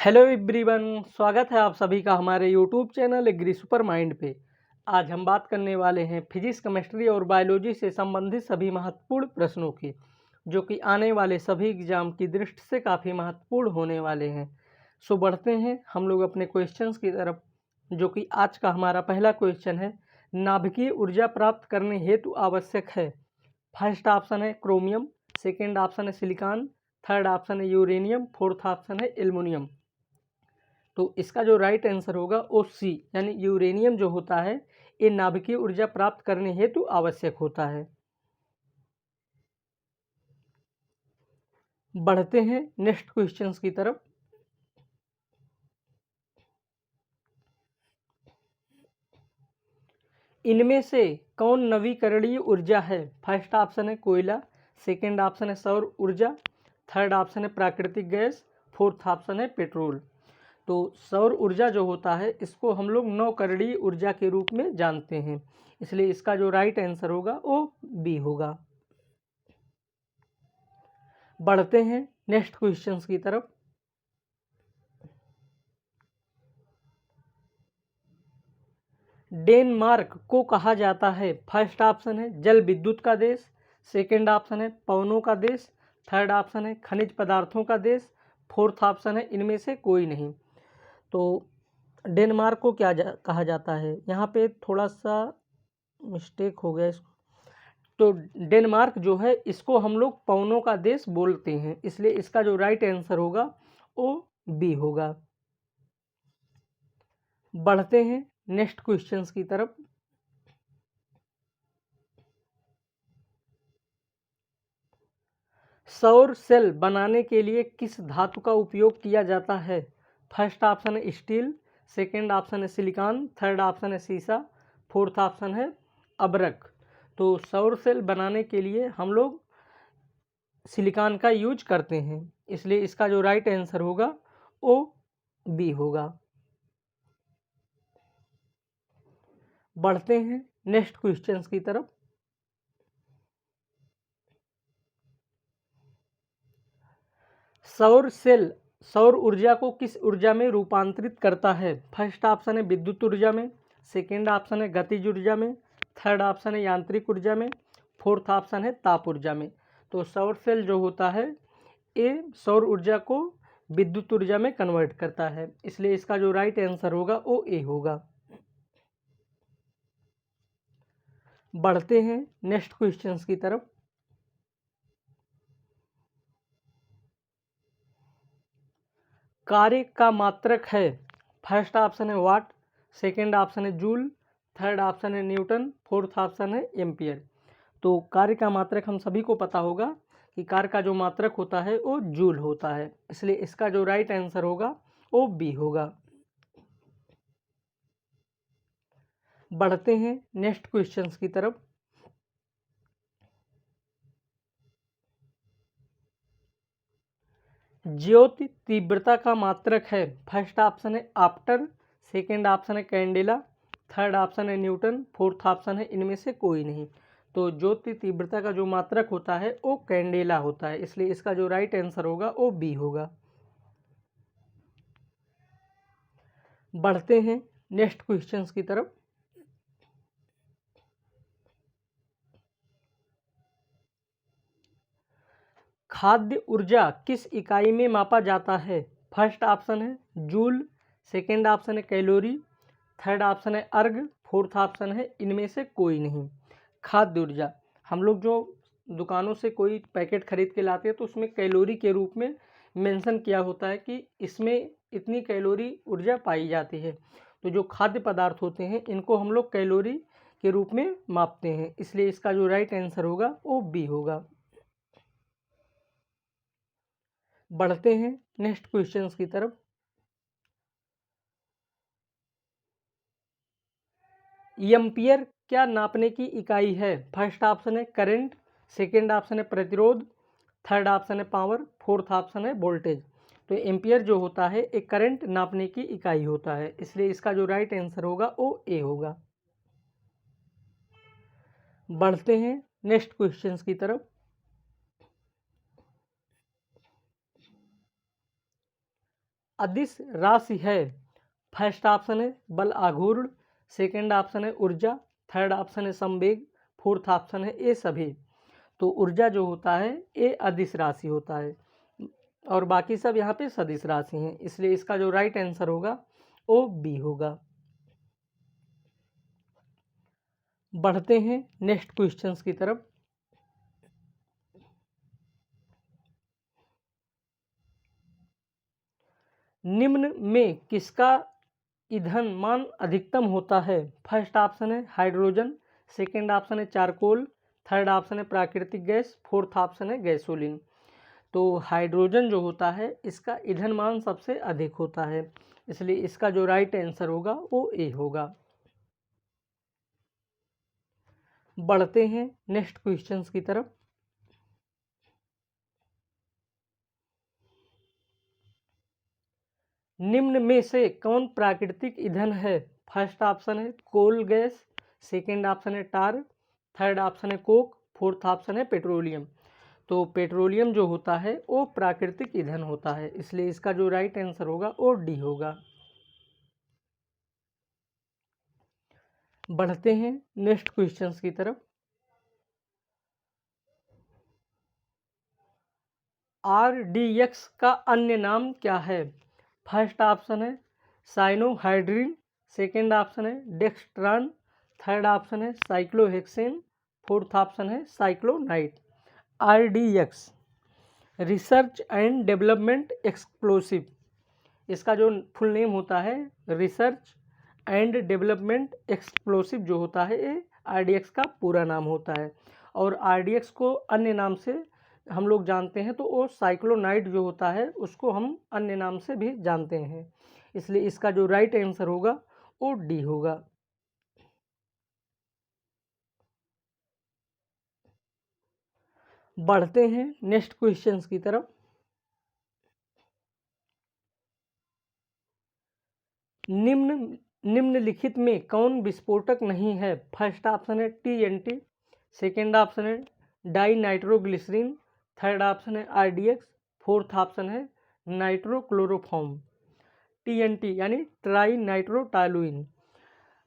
Hello everyone, स्वागत है आप सभी का हमारे YouTube channel agri super mind पे। आज हम बात करने वाले हैं फिजिक्स, केमिस्ट्री और बायोलॉजी से संबंधित सभी महत्वपूर्ण प्रश्नों की, जो कि आने वाले सभी एग्जाम की दृष्टि से काफ़ी महत्वपूर्ण होने वाले हैं। सो बढ़ते हैं हम लोग अपने क्वेश्चंस की तरफ, जो कि आज का हमारा पहला क्वेश्चन है। नाभिकीय ऊर्जा प्राप्त करने हेतु आवश्यक है। फर्स्ट ऑप्शन है क्रोमियम, सेकेंड ऑप्शन है सिलिकॉन, थर्ड ऑप्शन है यूरेनियम, फोर्थ ऑप्शन है एल्युमिनियम। तो इसका जो राइट आंसर होगा वो सी, यानी यूरेनियम जो होता है ये नाभिकीय ऊर्जा प्राप्त करने हेतु आवश्यक होता है। बढ़ते हैं नेक्स्ट क्वेश्चंस की तरफ। इनमें से कौन नवीकरणीय ऊर्जा है? फर्स्ट ऑप्शन है कोयला, सेकेंड ऑप्शन है सौर ऊर्जा, थर्ड ऑप्शन है प्राकृतिक गैस, फोर्थ ऑप्शन है पेट्रोल। तो सौर ऊर्जा जो होता है इसको हम लोग नवकरणीय ऊर्जा के रूप में जानते हैं, इसलिए इसका जो राइट आंसर होगा वो बी होगा। बढ़ते हैं नेक्स्ट क्वेश्चंस की तरफ। डेनमार्क को कहा जाता है, फर्स्ट ऑप्शन है जल विद्युत का देश, सेकंड ऑप्शन है पवनों का देश, थर्ड ऑप्शन है खनिज पदार्थों का देश, फोर्थ ऑप्शन है इनमें से कोई नहीं। तो डेनमार्क को कहा जाता है, यहाँ पे थोड़ा सा मिस्टेक हो गया इसको। तो डेनमार्क जो है इसको हम लोग पवनों का देश बोलते हैं, इसलिए इसका जो राइट आंसर होगा वो बी होगा। बढ़ते हैं नेक्स्ट क्वेश्चंस की तरफ। सौर सेल बनाने के लिए किस धातु का उपयोग किया जाता है? फर्स्ट ऑप्शन है स्टील, सेकंड ऑप्शन है सिलिकॉन, थर्ड ऑप्शन है सीसा, फोर्थ ऑप्शन है अबरक। तो सौर सेल बनाने के लिए हम लोग सिलिकॉन का यूज करते हैं, इसलिए इसका जो राइट आंसर होगा वो बी होगा। बढ़ते हैं नेक्स्ट क्वेश्चंस की तरफ। सौर सेल सौर ऊर्जा को किस ऊर्जा में रूपांतरित करता है? फर्स्ट ऑप्शन है विद्युत ऊर्जा में, सेकेंड ऑप्शन है गतिज ऊर्जा में, थर्ड ऑप्शन है यांत्रिक ऊर्जा में, फोर्थ ऑप्शन है ताप ऊर्जा में। तो सौर सेल जो होता है ये सौर ऊर्जा को विद्युत ऊर्जा में कन्वर्ट करता है, इसलिए इसका जो राइट आंसर होगा वो ए होगा। बढ़ते हैं नेक्स्ट क्वेश्चंस की तरफ। कार्य का मात्रक है, फर्स्ट ऑप्शन है वाट, सेकेंड ऑप्शन है जूल, थर्ड ऑप्शन है न्यूटन, फोर्थ ऑप्शन है एम्पियर। तो कार्य का मात्रक हम सभी को पता होगा कि कार्य का जो मात्रक होता है वो जूल होता है, इसलिए इसका जो राइट आंसर होगा वो बी होगा। बढ़ते हैं नेक्स्ट क्वेश्चंस की तरफ। ज्योति तीव्रता का मात्रक है, फर्स्ट ऑप्शन है आफ्टर, सेकेंड ऑप्शन है कैंडेला, थर्ड ऑप्शन है न्यूटन, फोर्थ ऑप्शन है इनमें से कोई नहीं। तो ज्योति तीव्रता का जो मात्रक होता है वो कैंडेला होता है, इसलिए इसका जो राइट आंसर होगा वो बी होगा। बढ़ते हैं नेक्स्ट क्वेश्चंस की तरफ। खाद्य ऊर्जा किस इकाई में मापा जाता है? फर्स्ट ऑप्शन है जूल, सेकेंड ऑप्शन है कैलोरी, थर्ड ऑप्शन है अर्ग, फोर्थ ऑप्शन है इनमें से कोई नहीं। खाद्य ऊर्जा हम लोग जो दुकानों से कोई पैकेट खरीद के लाते हैं तो उसमें कैलोरी के रूप में मेंशन किया होता है कि इसमें इतनी कैलोरी ऊर्जा पाई जाती है। तो जो खाद्य पदार्थ होते हैं इनको हम लोग कैलोरी के रूप में मापते हैं, इसलिए इसका जो राइट आंसर होगा वो बी होगा। बढ़ते हैं नेक्स्ट क्वेश्चंस की तरफ। एम्पियर क्या नापने की इकाई है? फर्स्ट ऑप्शन है करंट, सेकेंड ऑप्शन है प्रतिरोध, थर्ड ऑप्शन है पावर, फोर्थ ऑप्शन है वोल्टेज। तो एम्पियर जो होता है एक करंट नापने की इकाई होता है, इसलिए इसका जो राइट आंसर होगा वो ए होगा। बढ़ते हैं नेक्स्ट क्वेश्चंस की तरफ। अदिश राशि है? फर्स्ट ऑप्शन है बल आघूर्ण, सेकंड ऑप्शन है ऊर्जा, थर्ड ऑप्शन है संवेग, फोर्थ ऑप्शन है ए सभी। तो ऊर्जा जो होता है ये अदिश राशि होता है और बाकी सब यहाँ पे सदिश राशि हैं, इसलिए इसका जो राइट आंसर होगा वो बी होगा। बढ़ते हैं नेक्स्ट क्वेश्चंस की तरफ। निम्न में किसका ईंधन मान अधिकतम होता है? फर्स्ट ऑप्शन है हाइड्रोजन, सेकंड ऑप्शन है चारकोल, थर्ड ऑप्शन है प्राकृतिक गैस, फोर्थ ऑप्शन है गैसोलीन। तो हाइड्रोजन जो होता है इसका ईंधन मान सबसे अधिक होता है, इसलिए इसका जो राइट आंसर होगा वो ए होगा। बढ़ते हैं नेक्स्ट क्वेश्चंस की तरफ। निम्न में से कौन प्राकृतिक ईंधन है? फर्स्ट ऑप्शन है कोल गैस, सेकंड ऑप्शन है टार, थर्ड ऑप्शन है कोक, फोर्थ ऑप्शन है पेट्रोलियम। तो पेट्रोलियम जो होता है वो प्राकृतिक ईंधन होता है, इसलिए इसका जो राइट आंसर होगा वो डी होगा। बढ़ते हैं नेक्स्ट क्वेश्चंस की तरफ। RDX का अन्य नाम क्या है? फर्स्ट ऑप्शन है साइनोहाइड्रिन, सेकंड ऑप्शन है डेक्सट्रान, थर्ड ऑप्शन है साइक्लोहेक्सेन, फोर्थ ऑप्शन है साइक्लोनाइट। RDX research and development explosive, इसका जो फुल नेम होता है रिसर्च एंड डेवलपमेंट एक्सप्लोसिव जो होता है ये RDX का पूरा नाम होता है। और RDX को अन्य नाम से हम लोग जानते हैं तो वो साइक्लोनाइट जो होता है उसको हम अन्य नाम से भी जानते हैं, इसलिए इसका जो राइट आंसर होगा वो डी होगा। बढ़ते हैं नेक्स्ट क्वेश्चंस की तरफ। निम्नलिखित में कौन विस्फोटक नहीं है? फर्स्ट ऑप्शन है TNT, सेकेंड ऑप्शन है डाई नाइट्रोग्लिसरीन, थर्ड ऑप्शन है RDX, फोर्थ ऑप्शन है नाइट्रोक्लोरोफॉर्म। TNT यानी ट्राई नाइट्रोटालुइन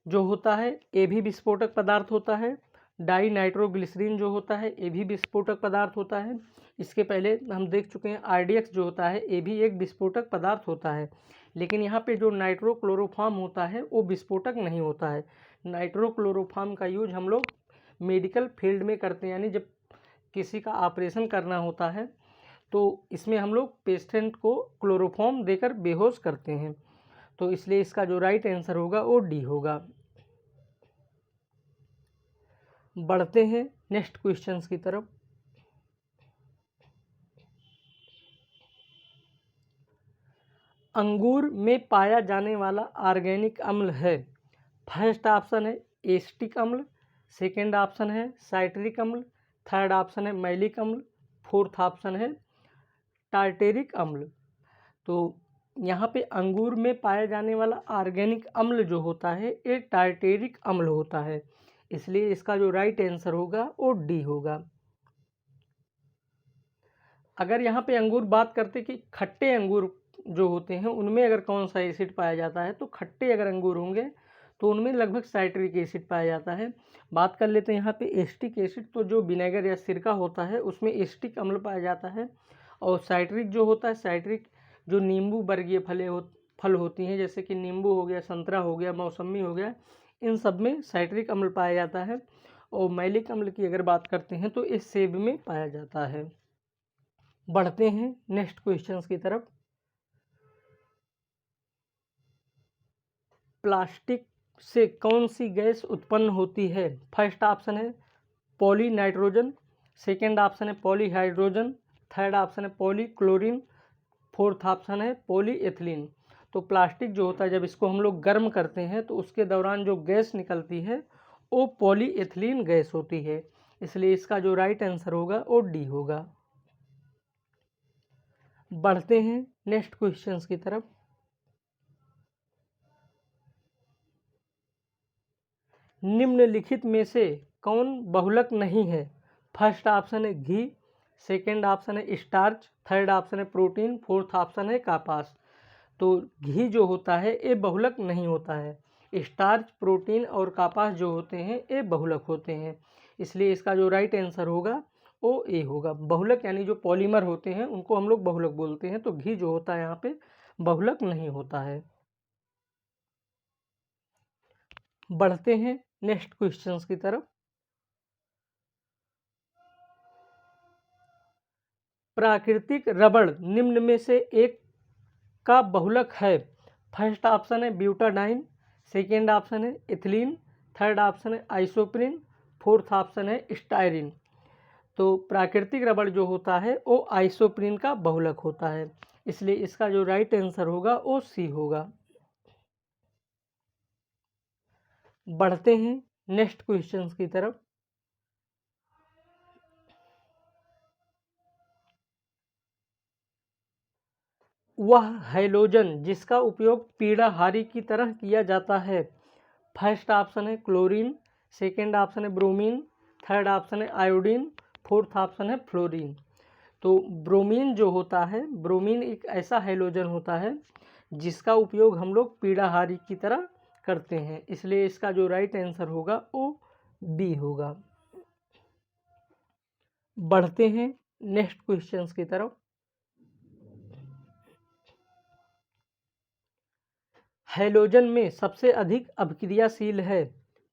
जो होता है ये भी विस्फोटक पदार्थ होता है। डाई नाइट्रोग्लिसरीन जो होता है ये भी विस्फोटक पदार्थ होता है। इसके पहले हम देख चुके हैं RDX जो होता है ये भी एक विस्फोटक पदार्थ होता है, लेकिन यहाँ पे जो नाइट्रोक्लोरोफॉर्म होता है वो विस्फोटक नहीं होता है। नाइट्रोक्लोरोफॉर्म का यूज हम लोग मेडिकल फील्ड में करते हैं, यानी जब किसी का ऑपरेशन करना होता है तो इसमें हम लोग पेशेंट को क्लोरोफॉर्म देकर बेहोश करते हैं, तो इसलिए इसका जो राइट आंसर होगा वो डी होगा। बढ़ते हैं नेक्स्ट क्वेश्चंस की तरफ। अंगूर में पाया जाने वाला ऑर्गेनिक अम्ल है? फर्स्ट ऑप्शन है एसिटिक अम्ल, सेकेंड ऑप्शन है साइट्रिक अम्ल, थर्ड ऑप्शन है मैलिक अम्ल, फोर्थ ऑप्शन है टार्टेरिक अम्ल। तो यहाँ पे अंगूर में पाया जाने वाला ऑर्गेनिक अम्ल जो होता है ये टार्टेरिक अम्ल होता है, इसलिए इसका जो राइट आंसर होगा वो डी होगा। अगर यहाँ पे अंगूर बात करते कि खट्टे अंगूर जो होते हैं उनमें अगर कौन सा एसिड पाया जाता है, तो खट्टे अगर अंगूर होंगे तो उनमें लगभग साइट्रिक एसिड पाया जाता है। बात कर लेते हैं यहाँ पे एसिटिक एसिड, तो जो विनेगर या सिरका होता है उसमें एसिटिक अम्ल पाया जाता है। और साइट्रिक जो होता है, साइट्रिक जो नींबू वर्गीय फल होती हैं जैसे कि नींबू हो गया, संतरा हो गया, मौसमी हो गया, इन सब में साइट्रिक अम्ल पाया जाता है। और मैलिक अम्ल की अगर बात करते हैं तो इस सेब में पाया जाता है। बढ़ते हैं नेक्स्ट क्वेश्चंस की तरफ। प्लास्टिक से कौन सी गैस उत्पन्न होती है? फर्स्ट ऑप्शन है पॉली नाइट्रोजन, सेकेंड ऑप्शन है पॉली हाइड्रोजन, थर्ड ऑप्शन है पॉली क्लोरीन, फोर्थ ऑप्शन है पॉली एथिलीन। तो प्लास्टिक जो होता है जब इसको हम लोग गर्म करते हैं तो उसके दौरान जो गैस निकलती है वो पॉली एथिलीन गैस होती है, इसलिए इसका जो राइट आंसर होगा वो डी होगा। बढ़ते हैं नेक्स्ट क्वेश्चंस की तरफ। निम्नलिखित में से कौन बहुलक नहीं है? फर्स्ट ऑप्शन है घी, सेकेंड ऑप्शन है स्टार्च, थर्ड ऑप्शन है प्रोटीन, फोर्थ ऑप्शन है कपास। तो घी जो होता है ये बहुलक नहीं होता है। स्टार्च, प्रोटीन और कपास जो होते हैं ये बहुलक होते हैं, इसलिए इसका जो राइट आंसर होगा वो ए होगा। बहुलक यानी जो पॉलीमर होते हैं उनको हम लोग बहुलक बोलते हैं, तो घी जो होता है यहाँ पे बहुलक नहीं होता है। बढ़ते हैं नेक्स्ट क्वेश्चंस की तरफ। प्राकृतिक रबड़ निम्न में से एक का बहुलक है। फर्स्ट ऑप्शन है ब्यूटाडाइन, सेकेंड ऑप्शन है इथिलीन, थर्ड ऑप्शन है आइसोप्रीन, फोर्थ ऑप्शन है स्टायरिन। तो प्राकृतिक रबड़ जो होता है वो आइसोप्रीन का बहुलक होता है, इसलिए इसका जो राइट आंसर होगा वो सी होगा। बढ़ते हैं नेक्स्ट क्वेश्चंस की तरफ। वह हैलोजन जिसका उपयोग पीड़ाहारी की तरह किया जाता है। फर्स्ट ऑप्शन है क्लोरीन, सेकेंड ऑप्शन है ब्रोमीन, थर्ड ऑप्शन है आयोडीन, फोर्थ ऑप्शन है फ्लोरीन। तो ब्रोमीन जो होता है, ब्रोमीन एक ऐसा हैलोजन होता है जिसका उपयोग हम लोग पीड़ाहारी की तरह करते हैं, इसलिए इसका जो राइट आंसर होगा वो बी होगा। बढ़ते हैं नेक्स्ट क्वेश्चंस की तरफ। हैलोजन में सबसे अधिक अभिक्रियाशील है।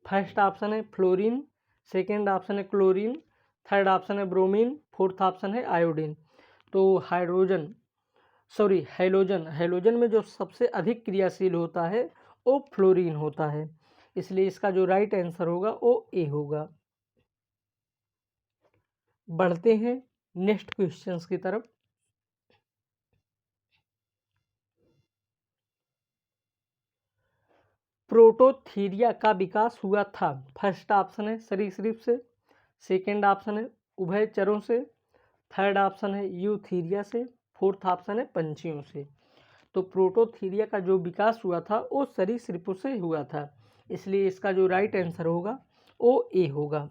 फर्स्ट ऑप्शन है फ्लोरीन, सेकेंड ऑप्शन है क्लोरीन, थर्ड ऑप्शन है ब्रोमीन, फोर्थ ऑप्शन है आयोडीन। तो हैलोजन में जो सबसे अधिक क्रियाशील होता है वो फ्लोरीन होता है, इसलिए इसका जो राइट आंसर होगा वो ए होगा। बढ़ते हैं नेक्स्ट क्वेश्चंस की तरफ। प्रोटोथीरिया का विकास हुआ था। फर्स्ट ऑप्शन है सरीसृप से, सेकेंड ऑप्शन है उभयचरों से, थर्ड ऑप्शन है यूथीरिया से, फोर्थ ऑप्शन है पंछियों से। तो प्रोटोथीरिया का जो विकास हुआ था वो सरीसृपों से हुआ था, इसलिए इसका जो राइट आंसर होगा वो ए होगा।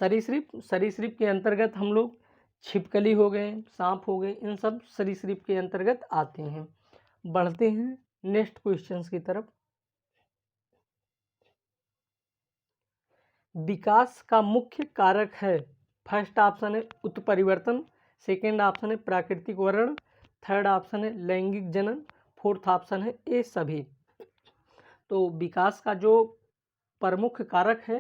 सरीसृप के अंतर्गत हम लोग छिपकली हो गए, सांप हो गए, इन सब सरीसृप के अंतर्गत आते हैं। बढ़ते हैं नेक्स्ट क्वेश्चंस की तरफ। विकास का मुख्य कारक है। फर्स्ट ऑप्शन है उत्परिवर्तन, सेकेंड ऑप्शन है प्राकृतिक वर्ण, थर्ड ऑप्शन है लैंगिक जनन, फोर्थ ऑप्शन है ये सभी। तो विकास का जो प्रमुख कारक है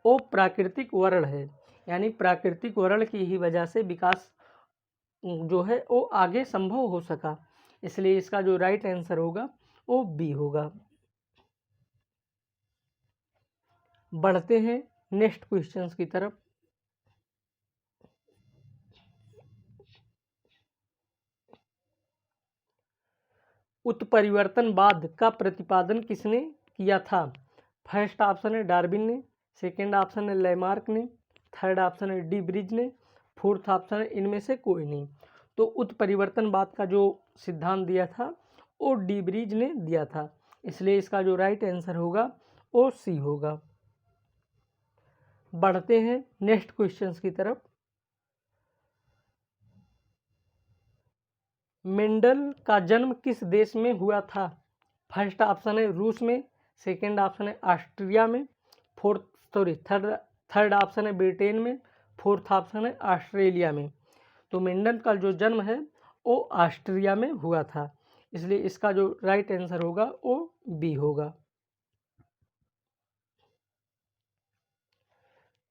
वो प्राकृतिक वर्ण है, यानी प्राकृतिक वर्ण की ही वजह से विकास जो है वो आगे संभव हो सका, इसलिए इसका जो राइट आंसर होगा वो बी होगा। बढ़ते हैं नेक्स्ट क्वेश्चंस की तरफ। उत्परिवर्तनवाद का प्रतिपादन किसने किया था। फर्स्ट ऑप्शन है डार्विन ने, सेकेंड ऑप्शन है लैमार्क ने, थर्ड ऑप्शन है डी ब्रिज ने, फोर्थ ऑप्शन है इनमें से कोई नहीं। तो उत्परिवर्तनवाद का जो सिद्धांत दिया था वो डी ब्रिज ने दिया था, इसलिए इसका जो राइट आंसर होगा वो सी होगा। बढ़ते हैं नेक्स्ट क्वेश्चंस की तरफ। मेंडल का जन्म किस देश में हुआ था। फर्स्ट ऑप्शन है रूस में, सेकेंड ऑप्शन है ऑस्ट्रिया में, थर्ड ऑप्शन है ब्रिटेन में, फोर्थ ऑप्शन है ऑस्ट्रेलिया में। तो मेंडल का जो जन्म है वो ऑस्ट्रिया में हुआ था, इसलिए इसका जो राइट आंसर होगा वो बी होगा।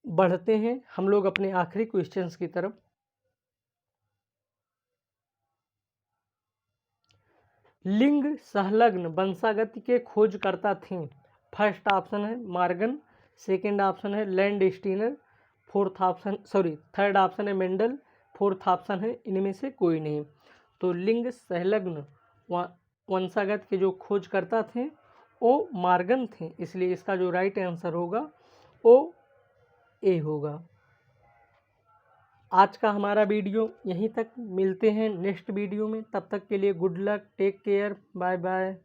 बढ़ते हैं हम लोग अपने आखिरी क्वेश्चंस की तरफ। लिंग संलग्न वंशागति के खोजकर्ता थे। फर्स्ट ऑप्शन है मार्गन, सेकेंड ऑप्शन है लैंड स्टीनर, थर्ड ऑप्शन है मेंडल, फोर्थ ऑप्शन है इनमें से कोई नहीं। तो लिंग संलग्न वंशागत के जो खोजकर्ता थे वो मार्गन थे, इसलिए इसका जो राइट आंसर होगा वो ए होगा। आज का हमारा वीडियो यहीं तक, मिलते हैं नेक्स्ट वीडियो में, तब तक के लिए good luck, take care, bye bye.